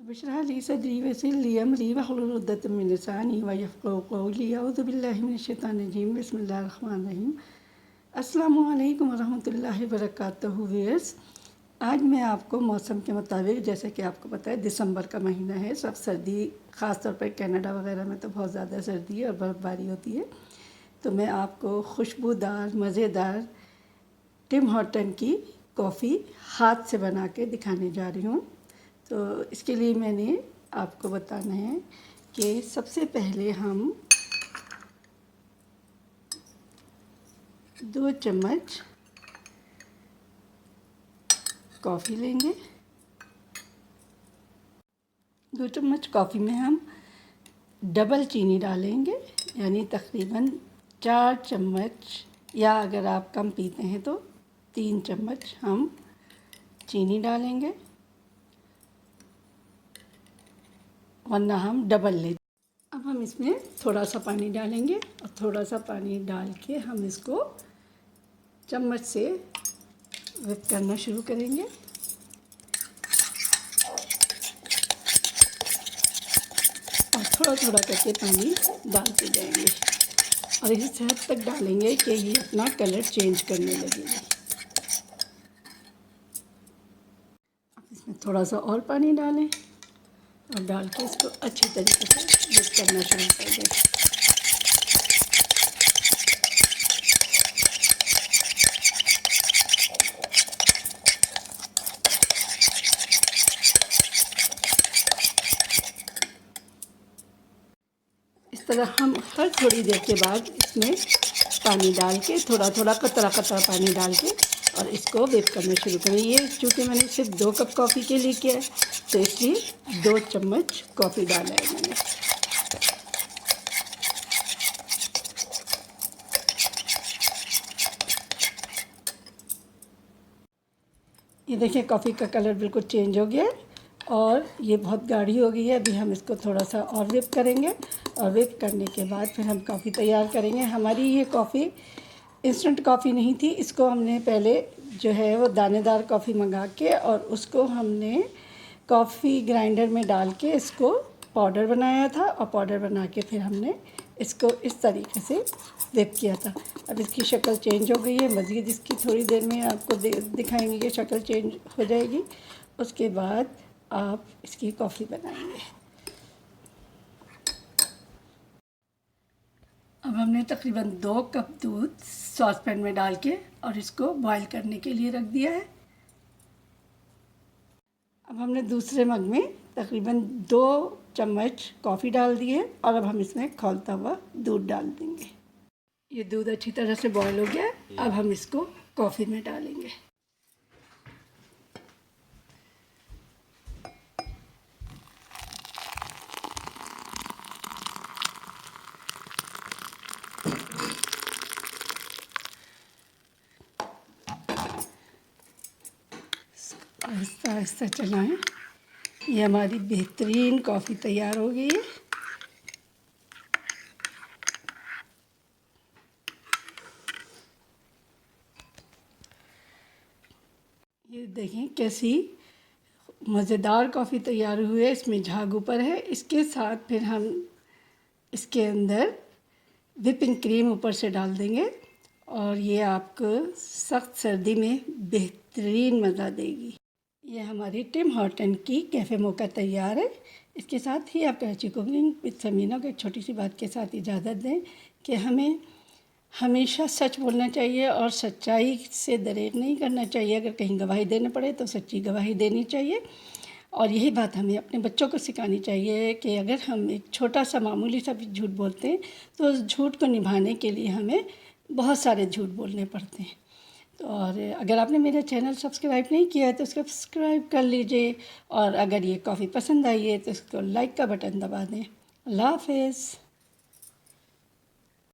बिशरह ली सदरी वयस्सिर ली अमरी वहलुल उक़दतम मिन लिसानी यफ़क़हू क़ौली अऊज़ु बिल्लाहि मिनश शैतानिर रजीम बिस्मिल्लाहिर रहमानिर रहीम। अस्सलामु अलैकुम वरहमतुल्लाहि वबरकातुहू व्यूअर्स। आज मैं आपको मौसम के मुताबिक, जैसे कि आपको पता है दिसंबर का महीना है, सब सर्दी, ख़ास तौर पर कनाडा वगैरह में तो बहुत ज़्यादा सर्दी है और बर्फ़बारी होती है। तो मैं आपको खुशबूदार मज़ेदार टिम हॉर्टन की कॉफ़ी हाथ से बना के दिखाने जा रही हूँ। तो इसके लिए मैंने आपको बताना है कि सबसे पहले हम 2 चम्मच कॉफ़ी लेंगे। 2 चम्मच कॉफ़ी में हम डबल चीनी डालेंगे, यानी तकरीबन 4 चम्मच, या अगर आप कम पीते हैं तो 3 चम्मच हम चीनी डालेंगे, वरना हम डबल लें। अब हम इसमें थोड़ा सा पानी डालेंगे और थोड़ा सा पानी डाल के हम इसको चम्मच से विप करना शुरू करेंगे। और थोड़ा थोड़ा करके पानी डालते जाएंगे और इस हद तक डालेंगे कि ये अपना कलर चेंज करने लगेगी। अब इसमें थोड़ा सा और पानी डालें और डाल के इसको अच्छी तरीके से मिक्स करना शुरू कर दें। इस तरह हम हर थोड़ी देर के बाद इसमें पानी डाल के, थोड़ा थोड़ा कतरा कतरा पानी डाल के और इसको वेट करना शुरू करें। ये चूँकि मैंने सिर्फ 2 कप कॉफ़ी के लिए किया है, तो इसलिए 2 चम्मच कॉफ़ी डाला है मैंने। ये देखिए कॉफ़ी का कलर बिल्कुल चेंज हो गया है और ये बहुत गाढ़ी हो गई है। अभी हम इसको थोड़ा सा और व्हिप करेंगे और व्हिप करने के बाद फिर हम कॉफ़ी तैयार करेंगे। हमारी ये कॉफ़ी इंस्टेंट कॉफ़ी नहीं थी, इसको हमने पहले जो है वो दानेदार कॉफ़ी मंगा के और उसको हमने कॉफ़ी ग्राइंडर में डाल के इसको पाउडर बनाया था और पाउडर बना के फिर हमने इसको इस तरीके से व्हिप किया था। अब इसकी शक्ल चेंज हो गई है। मज़ीद इसकी थोड़ी देर में आपको दिखाएंगे कि शक्ल चेंज हो जाएगी। उसके बाद आप इसकी कॉफ़ी बनाएंगे। अब हमने तकरीबन 2 कप दूध सॉस पैन में डाल के और इसको बॉईल करने के लिए रख दिया है। अब हमने दूसरे मग में तकरीबन 2 चम्मच कॉफ़ी डाल दी है और अब हम इसमें खौलता हुआ दूध डाल देंगे। ये दूध अच्छी तरह से बॉईल हो गया है। अब हम इसको कॉफ़ी में डालेंगे। आहिस्ता आहिस्ता चलाएं। ये हमारी बेहतरीन कॉफ़ी तैयार हो गई है। ये देखें कैसी मज़ेदार कॉफ़ी तैयार हुई है। इसमें झाग ऊपर है। इसके साथ फिर हम इसके अंदर व्हिपिंग क्रीम ऊपर से डाल देंगे और ये आपको सख्त सर्दी में बेहतरीन मज़ा देगी। ये हमारी टिम हॉर्टन की कैफ़े मोका तैयार है। इसके साथ ही आप कराची कुकिंग विद समीना को एक छोटी सी बात के साथ इजाज़त दें कि हमें हमेशा सच बोलना चाहिए और सच्चाई से दरेग नहीं करना चाहिए। अगर कहीं गवाही देना पड़े तो सच्ची गवाही देनी चाहिए। और यही बात हमें अपने बच्चों को सिखानी चाहिए कि अगर हम एक छोटा सा मामूली सा भी झूठ बोलते हैं तो उस झूठ को निभाने के लिए हमें बहुत सारे झूठ बोलने पड़ते हैं। तो और अगर आपने मेरा चैनल सब्सक्राइब नहीं किया है तो सब्सक्राइब कर लीजिए और अगर ये कॉफ़ी पसंद आई है तो इसको लाइक का बटन दबा दें। अल्लाह हाफ़िज़।